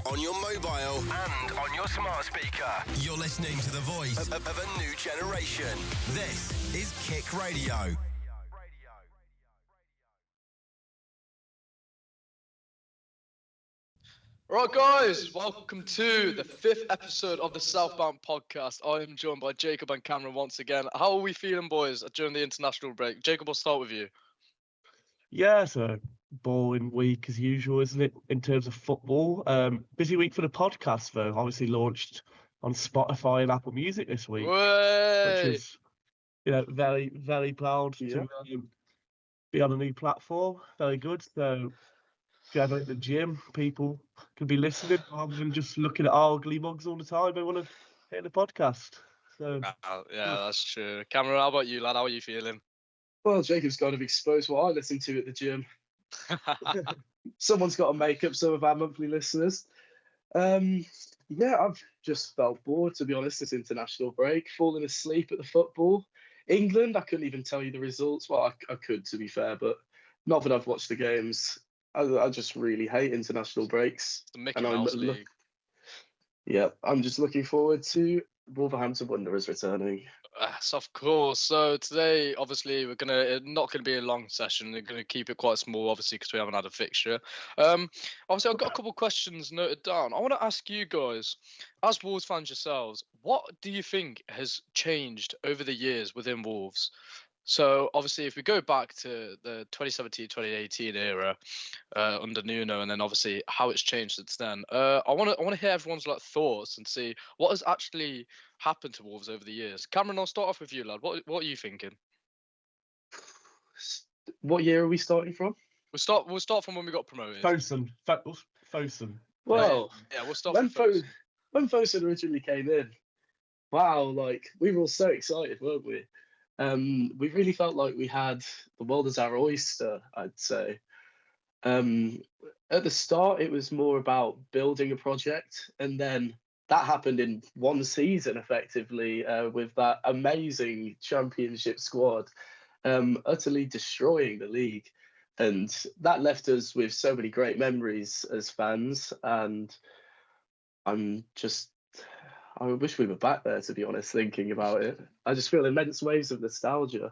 on your mobile and on your smart speaker. You're listening to the voice of a new generation. This is Kick Radio. Right, guys, welcome to the 5th episode of the Southbound podcast. I am joined by Jacob and Cameron once again. How are we feeling, boys, during the international break? Jacob, I'll start with you. Yeah, it's a boring week as usual, isn't it, in terms of football? Busy week for the podcast, though. Obviously launched on Spotify and Apple Music this week, which is, very, very proud to be on a new platform. Very good. So if you're ever at the gym, people can be listening rather than just looking at our ugly mugs all the time. They want to hear the podcast. So yeah, that's true. Cameron, how about you, lad? How are you feeling? Well, Jacob's kind of exposed what I listen to at the gym. Someone's got to make up some of our monthly listeners. I've just felt bored, to be honest, this international break, falling asleep at the football. England, I couldn't even tell you the results. Well, I could, to be fair, but not that I've watched the games. I just really hate international breaks. The Mickey Mouse League. I'm just looking forward to Wolverhampton Wanderers returning. Yes, of course. So today, obviously, we're not gonna be a long session. We're gonna keep it quite small, obviously, because we haven't had a fixture. Obviously, I've got a couple of questions noted down. I want to ask you guys, as Wolves fans yourselves, what do you think has changed over the years within Wolves? So obviously, if we go back to the 2017-2018 era under Nuno, and then obviously how it's changed since then, I want to hear everyone's thoughts and see what has actually happened to Wolves over the years. Cameron, I'll start off with you, lad. What are you thinking? What year are we starting from? We'll start from when we got promoted. Fosun. Well, we'll start from Fosun. When Fosun originally came in, wow, we were all so excited, weren't we? We really felt like we had the world as our oyster, I'd say. At the start, it was more about building a project, and then that happened in one season, effectively, with that amazing championship squad, utterly destroying the league. And that left us with so many great memories as fans, and I wish we were back there, to be honest, thinking about it. I just feel immense waves of nostalgia.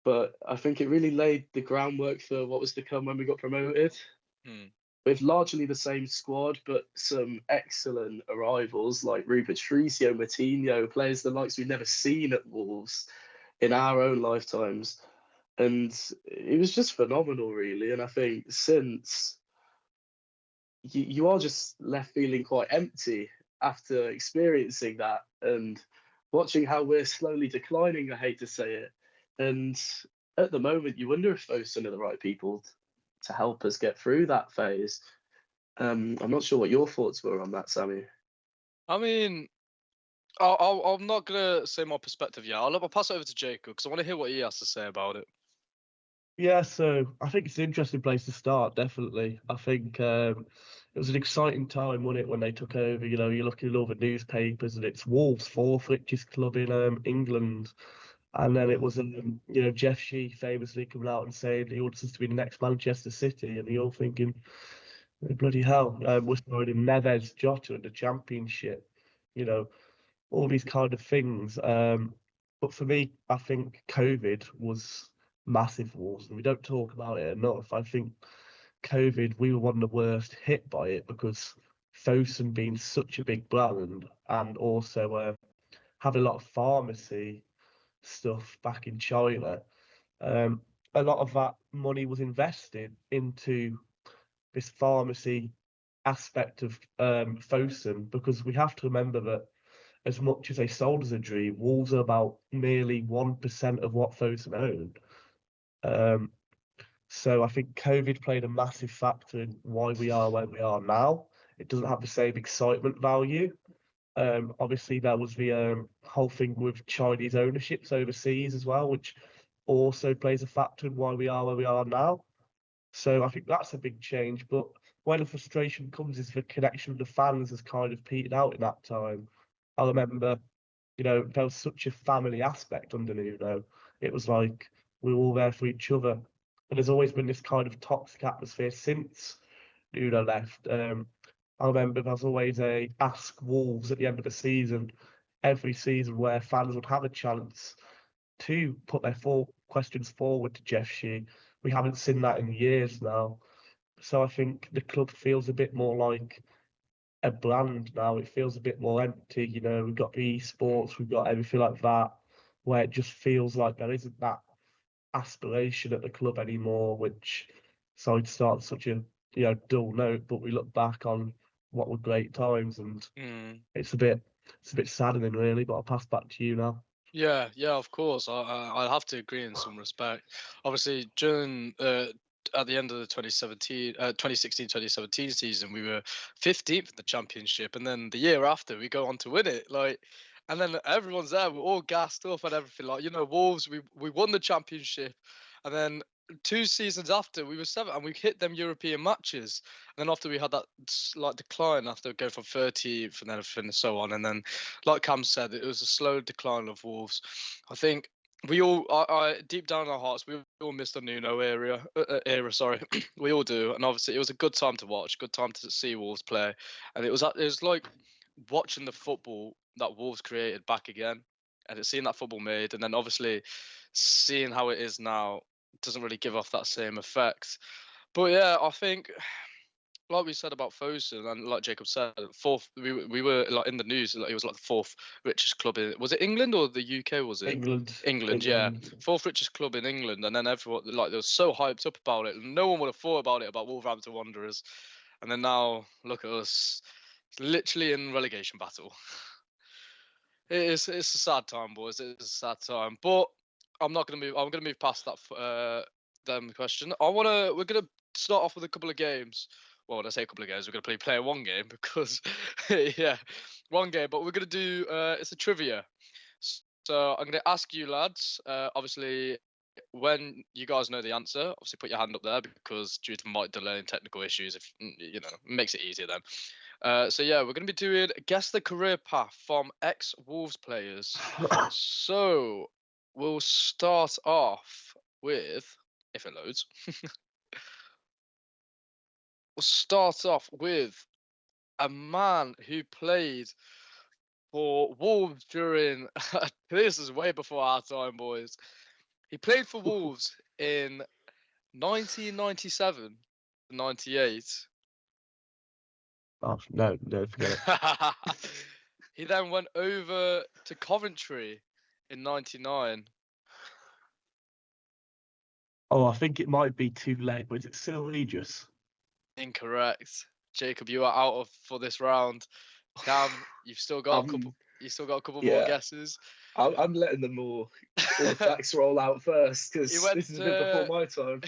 But I think it really laid the groundwork for what was to come when we got promoted. With largely the same squad, but some excellent arrivals like Rui Patricio, Moutinho, players the likes we've never seen at Wolves in our own lifetimes. And it was just phenomenal, really. And I think since you are just left feeling quite empty after experiencing that and watching how we're slowly declining, I hate to say it. And at the moment, you wonder if Fosun are the right people to help us get through that phase. I'm not sure what your thoughts were on that, Sami. I mean, I'm not going to say my perspective yet. I'll pass it over to Jacob because I want to hear what he has to say about it. Yeah, so I think it's an interesting place to start, definitely. I think it was an exciting time, wasn't it, when they took over? You're looking at all the newspapers and it's Wolves, fourth richest club in England. And then it was, Jeff Shee famously coming out and saying he wants us to be the next Manchester City. And you're all thinking, bloody hell, we're throwing in Neves, Jota in the Championship, all these kind of things. But for me, I think COVID was massive for Wolves, and we don't talk about it enough. I think COVID, we were one of the worst hit by it because Fosun being such a big brand and also having a lot of pharmacy stuff back in China. A lot of that money was invested into this pharmacy aspect of Fosun, because we have to remember that as much as they sold as a dream, Wolves are about merely 1% of what Fosun owned. So I think COVID played a massive factor in why we are where we are now. It doesn't have the same excitement value. Obviously, there was the whole thing with Chinese ownerships overseas as well, which also plays a factor in why we are where we are now. So I think that's a big change. But where the frustration comes is the connection with the fans has kind of petered out in that time. I remember, there was such a family aspect under Nuno. It was like we were all there for each other. And there's always been this kind of toxic atmosphere since Nuno left. I remember there was always a Ask Wolves at the end of the season, every season, where fans would have a chance to put their questions forward to Jeff Shee. We haven't seen that in years now. So I think the club feels a bit more like a brand now. It feels a bit more empty. You know, we've got the esports, we've got everything like that, where it just feels like there isn't that aspiration at the club anymore, which, sorry to start such a dull note, but we look back on what were great times, and it's a bit saddening, really. But I'll pass back to you now. Yeah, of course. I'll have to agree in some respect. Obviously, during at the end of the 2016-2017 season, we were 15th in the championship, and then the year after, we go on to win it. And then everyone's there. We're all gassed up and everything. Wolves, we won the championship, and then 2 seasons after, we were 7th, and we hit them European matches. And then after we had that slight decline after going from 30th and then everything and so on, and then like Cam said, it was a slow decline of Wolves. I think we all, deep down in our hearts, we all miss the Nuno era. Sorry, we all do. And obviously, it was a good time to watch, good time to see Wolves play, and it was like watching the football that Wolves created back again, and seeing that football made, and then obviously seeing how it is now doesn't really give off that same effect. But yeah, I think, like we said about Fosun, and like Jacob said, fourth, we were like in the news, it was like the 4th richest club in, was it England or the UK? Was it England? Yeah, 4th richest club in England, and then everyone they were so hyped up about it. No one would have thought about it about Wolverhampton Wanderers, and then now look at us, literally in relegation battle. It's a sad time, boys. It's a sad time, but I'm not gonna move. I'm gonna move past that question. We're gonna start off with a couple of games. Well, when I say a couple of games, we're gonna play one game because, yeah, one game. But we're gonna do it's a trivia. So I'm gonna ask you lads. Obviously, when you guys know the answer, obviously put your hand up there, because due to might delay and technical issues, if it makes it easier then. So yeah, we're going to be doing guess the career path from ex-Wolves players. So we'll start off with, if it loads, we'll start off with a man who played for Wolves during, this is way before our time, boys. He played for Wolves in 1997 to 98. Oh, no, forget it. He then went over to Coventry in 99. Oh, I think it might be too late, but is it still Regis? Incorrect. Jacob, you are out for this round. Cam, you've still got a couple. You still got a couple more guesses. I'm letting all the facts roll out first, because this is a bit before my time.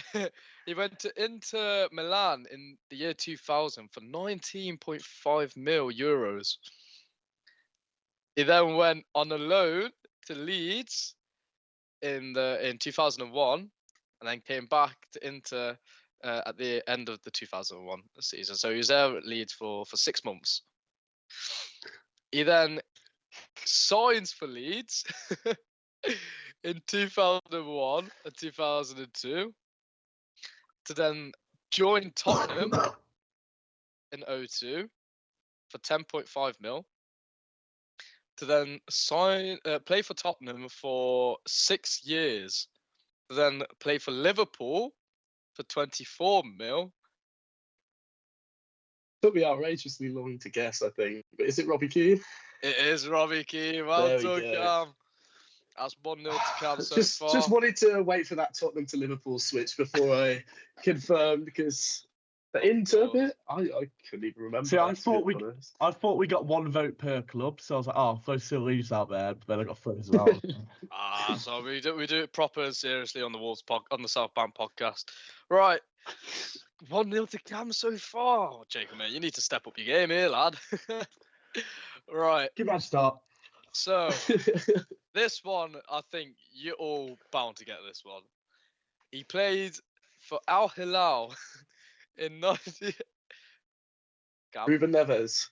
He went to Inter Milan in the year 2000 for 19.5 million euros. He then went on a loan to Leeds in 2001, and then came back to Inter at the end of the 2001 season. So he was there at Leeds for 6 months. He then signs for Leeds in 2001 and 2002 to then join Tottenham in 2002 for 10.5 mil, to then play for Tottenham for 6 years, to then play for Liverpool for 24 mil. Took me outrageously long to guess, I think. But is it Robbie Keane? It is Robbie Keane. Well done, Cam. That's 1-0 to Cam so far. Just wanted to wait for that Tottenham to Liverpool switch before I confirmed, because the Inter bit, I couldn't even remember. See, I thought we got 1 vote per club, so I was like, oh, those still Regis out there, but then I got 3 as well. So we do it proper and seriously on the Southbound podcast. Right. 1-0 to Cam so far. Jacob, mate, you need to step up your game here, lad. Right. Give me a start. So, this one, I think you're all bound to get this one. He played for Al Hilal in 90... Ruben Neves.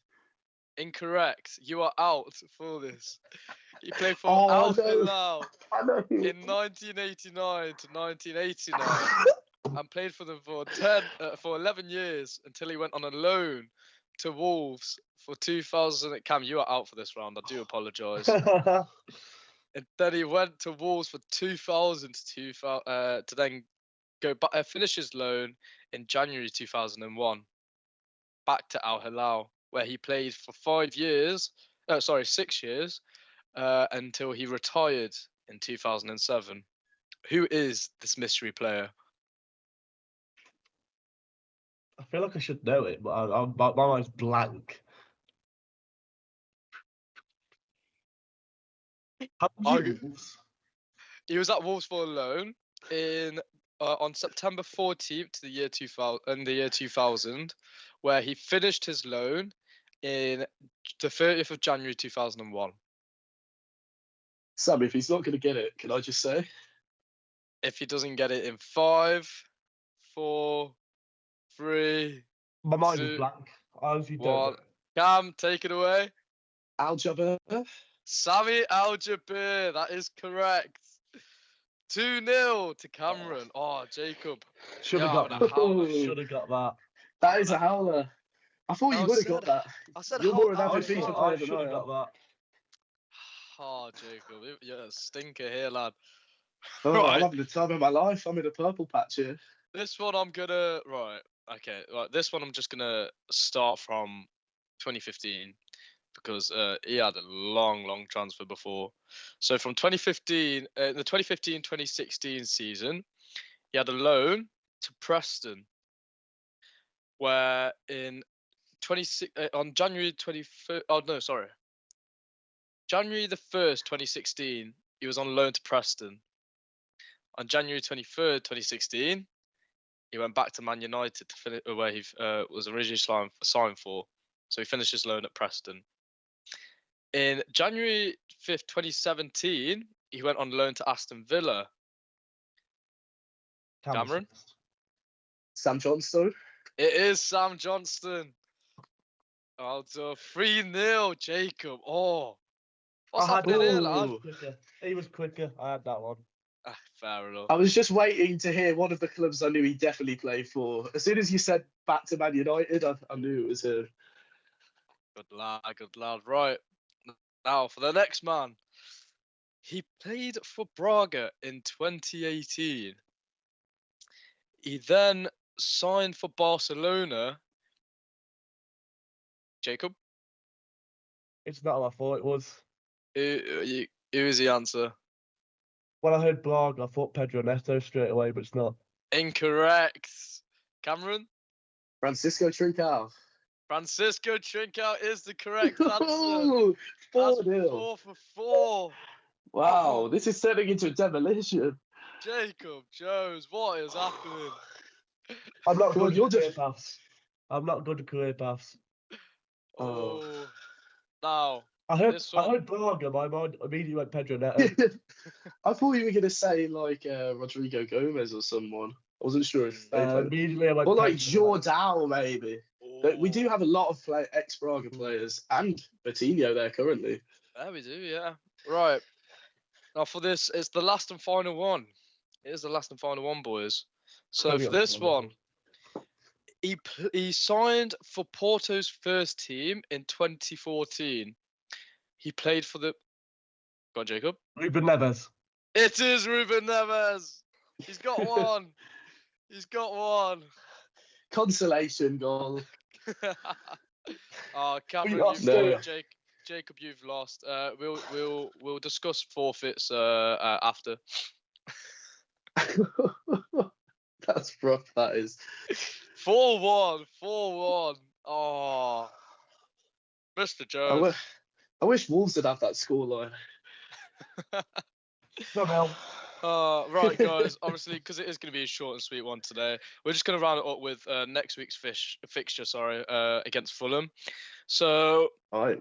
Incorrect. You are out for this. He played for Al Hilal in 1989 to 1989 and played for them for 11 years until he went on a loan to Wolves for 2000. Cam, you are out for this round. I do apologise. And then he went to Wolves for 2000 to then go back, finish his loan in January 2001. Back to Al Hilal, where he played for 6 years, until he retired in 2007. Who is this mystery player? I feel like I should know it, but my mind's blank. He was at Wolves for a loan on September 14th the year 2000, where he finished his loan in the 30th of January 2001. Sami, if he's not going to get it, can I just say? If he doesn't get it in 5, 4, 3, my mind 2, is blank. I honestly don't 1. know. Cam, take it away. Al-Jabir. Sami Al-Jabir, that is correct. 2-0 to Cameron. Oh, Jacob. Should have got that. That is a howler. I thought you would have got that. I said you're more of an I average FIFA player than should I have am. got that. Oh, Jacob, you're a stinker here, lad. Oh, Right. I'm having the time of my life. I'm in a purple patch here. This one I'm gonna this one I'm just gonna start from 2015 because he had a long transfer before. So from 2015, the 2015-2016 season, he had a loan to Preston, where on January 21st. Oh no, sorry. January the 1st, 2016, he was on loan to Preston. On January 23rd, 2016, he went back to Man United to finish where he was originally signed for. So he finished his loan at Preston. In January 5th, 2017, he went on loan to Aston Villa. Cameron? Sam Johnston. It is Sam Johnston. Oh, so 3-0, Jacob. Oh. What's happening here, lad? He was quicker. I had that one. Fair enough. I was just waiting to hear one of the clubs I knew he definitely played for. As soon as you said back to Man United, I knew it was him. Good lad. Right. Now, for the next man. He played for Braga in 2018. He then signed for Barcelona. Jacob? It's not what I thought it was. Who is the answer? When I heard Braga, I thought Pedro Neto straight away, but it's not. Incorrect. Cameron? Francisco Trincao. Francisco Trincao is the correct answer. 4-0. 4 for 4. Wow, this is turning into a demolition. Jacob Jones, what is happening? I'm not good You're at career paths. I'm not good at career paths. Oh. Now, I heard Braga, my mind immediately went Pedro Neto. I thought you were going to say like Rodrigo Gomez or someone. I wasn't sure if they played. Immediately I went Or like Pedro Jordao, maybe. But we do have a lot of ex-Braga players and Coutinho there currently. Yeah, we do, yeah. Right. Now for this, it's the last and final one. It is the last and final one, boys. So for this one, he signed for Porto's first team in 2014. He played for the... Go on, Jacob. Ruben Neves. It is Ruben Neves. He's got one. He's got one. Consolation goal. Cameron, you've won. Jacob, you've lost. We'll discuss forfeits after. That's rough. That is. 4-1. Oh, Mr. Jones. I wish Wolves would have that scoreline. Somehow. Right, guys. Obviously, because it is going to be a short and sweet one today, we're just going to round it up with next week's fixture. Against Fulham. So now we're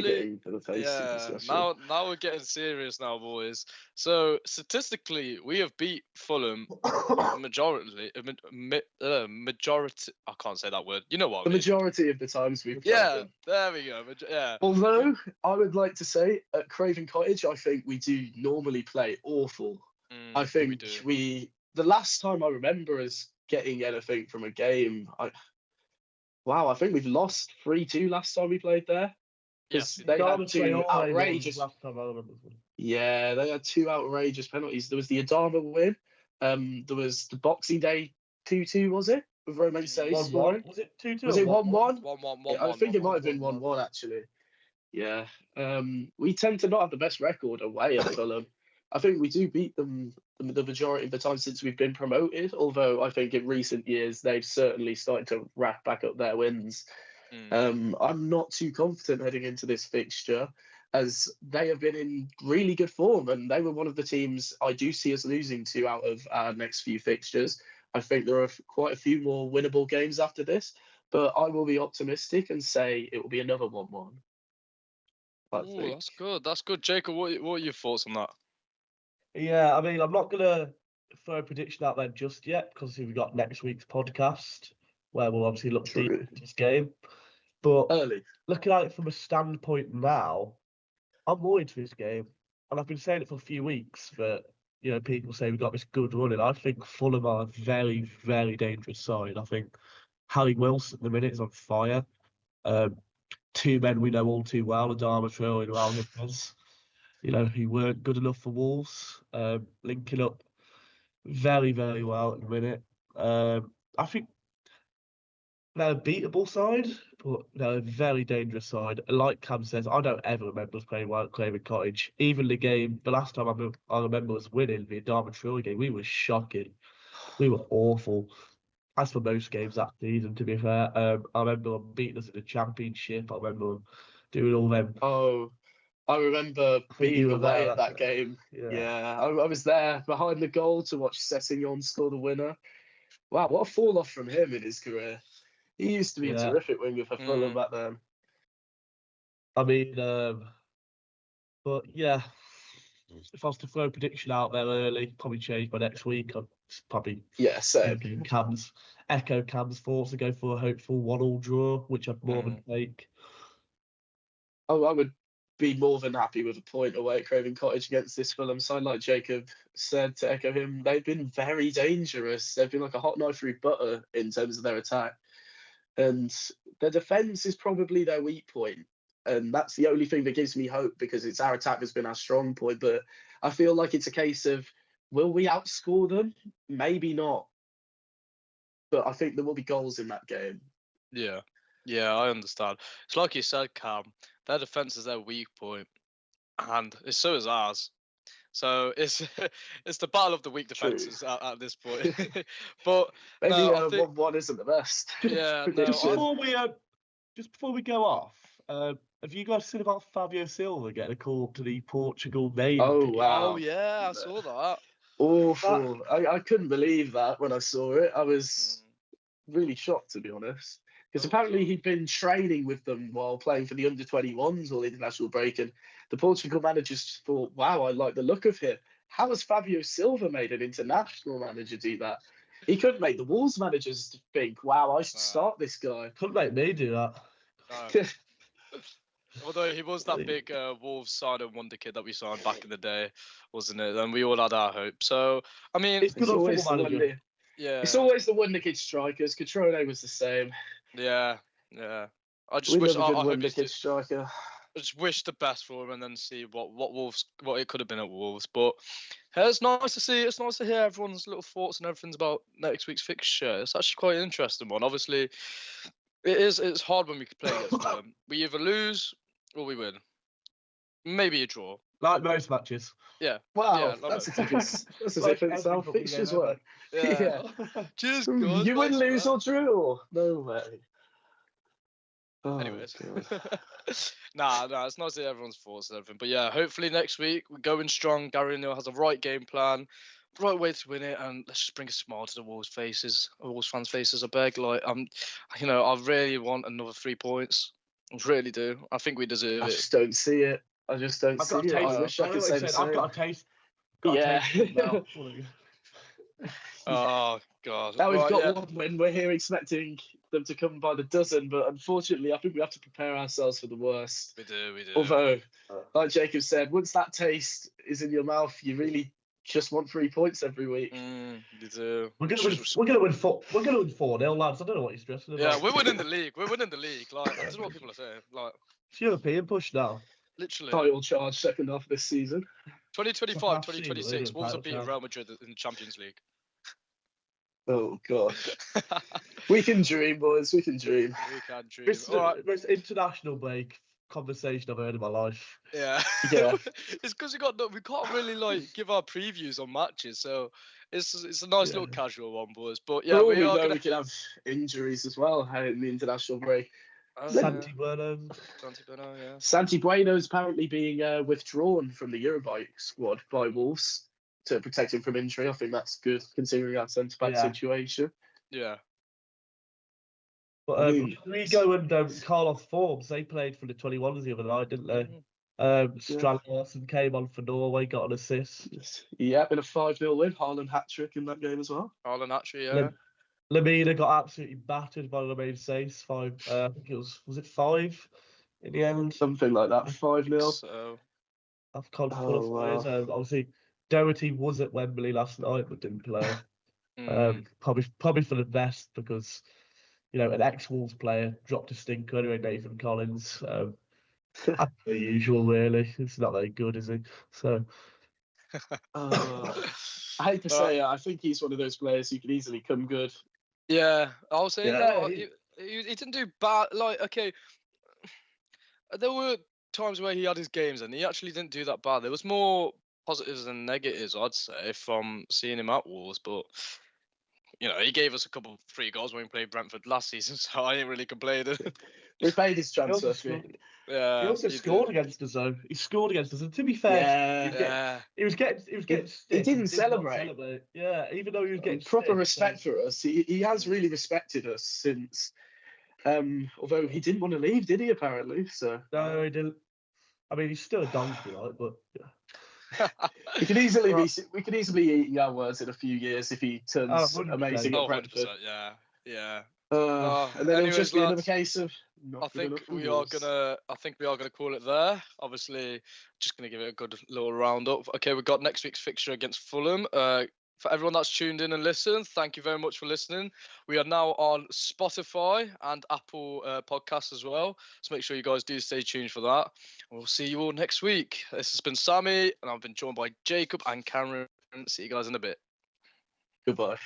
getting to the face of discussion. Now we're getting serious now, boys. So statistically, we have beat Fulham majority. I can't say that word. You know what? The majority of the times we've. Yeah, there we go. Yeah. Although I would like to say at Craven Cottage, I think we do normally play awful. I think the last time I remember us getting anything from a game, Wow, I think we've lost 3-2 last time we played there. Yes, They had two outrageous. Last time I remember. Yeah, they had two outrageous penalties. There was the Adama win. There was the Boxing Day 2-2, was it? With Romain Says scoring. Was it 2-2? Was it 1-1? 1-1. I think it might have been 1-1 actually. Yeah. We tend to not have the best record away at Fulham. I think we do beat them the majority of the time since we've been promoted, although I think in recent years they've certainly started to rack back up their wins. I'm not too confident heading into this fixture, as they have been in really good form, and they were one of the teams I do see us losing to out of our next few fixtures. I think there are quite a few more winnable games after this, but I will be optimistic and say it will be another 1-1. Oh, that's good. That's good. Jacob, what are your thoughts on that? Yeah, I mean, I'm not going to throw a prediction out there just yet because we've got next week's podcast where we'll obviously look deep into this game. But looking at it from a standpoint now, I'm worried for this game. And I've been saying it for a few weeks that, people say we've got this good run. And I think Fulham are a very, very dangerous side. I think Harry Wilson at the minute is on fire. Two men we know all too well, Adama Traore and Raul Jimenez, who weren't good enough for Wolves, linking up very, very well at the minute. I think they're a beatable side, but they're a very dangerous side. Like Cam says, I don't ever remember us playing well at Craven Cottage. Even the last time I remember us winning, the Adama Traore game, we were shocking. We were awful. As for most games that season, to be fair, I remember them beating us in the Championship. I remember them doing all them. Oh, I remember being away at that game. Yeah, I was there behind the goal to watch Sessegnon score the winner. Wow, what a fall off from him in his career. He used to be a terrific winger for Fulham back then. I mean, but yeah, if I was to throw a prediction out there early, probably change by next week. I'd probably same. Echo Cam's thoughts to go for a hopeful 1-1 draw, which I'd more than take. Oh, I would be more than happy with a point away at Craven Cottage against this Fulham side. Like Jacob said, to echo him, they've been very dangerous. They've been like a hot knife through butter in terms of their attack. And their defence is probably their weak point. And that's the only thing that gives me hope, because it's our attack has been our strong point. But I feel like it's a case of, will we outscore them? Maybe not. But I think there will be goals in that game. Yeah, I understand. It's like you said, Cam, their defence is their weak point, and so is ours. So it's the battle of the weak defences at this point. But maybe 1-1 isn't the best. Yeah. Just before we go off, have you guys seen about Fabio Silva getting a call up to the Portugal name? Oh wow! Oh yeah, I saw that. Awful. I couldn't believe that when I saw it. I was really shocked, to be honest. Because apparently he'd been training with them while playing for the under-21s or the international break, and the Portugal managers thought, wow, I like the look of him. How has Fabio Silva made an international manager do that? He couldn't make the Wolves managers think, wow, I should start this guy. Couldn't make me do that. No. Although he was that big Wolves sign and wonder kid that we signed back in the day, wasn't it? And we all had our hope. So, I mean... It's always the wonder kid strikers. Catrone was the same. Yeah. I just wish striker. I just wish the best for him and then see what it could have been at Wolves. But it's nice to see. It's nice to hear everyone's little thoughts and everything about next week's fixture. It's actually quite an interesting one. Obviously, it's hard when we play against them. We either lose or we win. Maybe a draw. Like most matches. Yeah. Wow. That's as if it's how fixtures work. Yeah. Cheers, guys. You win, lose, or draw. No way. Oh, anyways. Nah, it's nice to hear everyone's thoughts and everything. But yeah, hopefully next week we're going strong. Gary O'Neill has a right game plan, right way to win it, and let's just bring a smile to the Wolves fans' faces. I beg. I really want another 3 points. I really do. I think we deserve it. I just don't see it. I wish I could say the same. I've got a taste. Oh God! Now we've got one win. We're here expecting them to come by the dozen, but unfortunately, I think we have to prepare ourselves for the worst. We do. Although, like Jacob said, once that taste is in your mouth, you really just want 3 points every week. You do. We're gonna win 4-0, lads. I don't know what you're stressing about. Yeah, we're winning the league. We're winning the league. Like, this is what people are saying. Like, it's European push now. Literally. Title charge second half of this season. 2025, 2026. Wolves have beaten Real Madrid in the Champions League. Oh god. We can dream, boys. We can dream. We can dream. It's the most international break conversation I've heard in my life. Yeah. It's because we can't really like give our previews on matches, so it's a nice little casual one, boys. But yeah, we can have injuries as well in the international break. Santi Bueno. Yeah. Santi Bueno is apparently being withdrawn from the Eurobike squad by Wolves to protect him from injury. I think that's good considering our centre back situation. Yeah. But we go and Carlos Forbes, they played for the 21s the other night, didn't they? Strand Larsen came on for Norway, got an assist. Yeah, been a 5-0 win. Haaland hat-trick in that game as well. Haaland hat-trick, yeah. Lemina got absolutely battered by the main Saints. I think it was it 5 in the end? Something like that, 5-0. So I've qualifiers. Obviously, Doherty was at Wembley last night but didn't play. Probably for the best because an ex-Wolves player dropped a stinker anyway. Nathan Collins, the usual really. It's not very good, is he? So. I hate to say it, I think he's one of those players who can easily come good. Yeah, I was saying he didn't do bad. Like, okay, there were times where he had his games and he actually didn't do that bad. There was more positives than negatives, I'd say, from seeing him at Wolves. But he gave us a couple 3 goals when we played Brentford last season, so I ain't really complaining. We paid his transfer fee. Yeah, he also scored against us though. He scored against us, and to be fair, he was getting. He didn't celebrate. Yeah, even though he was getting proper respect for us. He has really respected us since. Although he didn't want to leave, did he? Apparently, so. No, he didn't. I mean, he's still a donkey, right? But we could easily be eating our words in a few years if he turns amazing at Brentford. Yeah. And then it'll just be another case of. I think we are gonna call it there. Obviously, just gonna give it a good little roundup. Okay, we've got next week's fixture against Fulham. For everyone that's tuned in and listened, thank you very much for listening. We are now on Spotify and Apple Podcasts as well. So make sure you guys do stay tuned for that. We'll see you all next week. This has been Sami, and I've been joined by Jacob and Cameron. See you guys in a bit. Goodbye.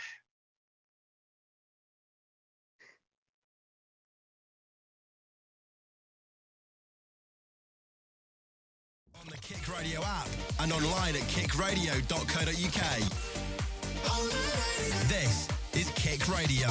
On the Kick Radio app and online at kickradio.co.uk. This is Kick Radio.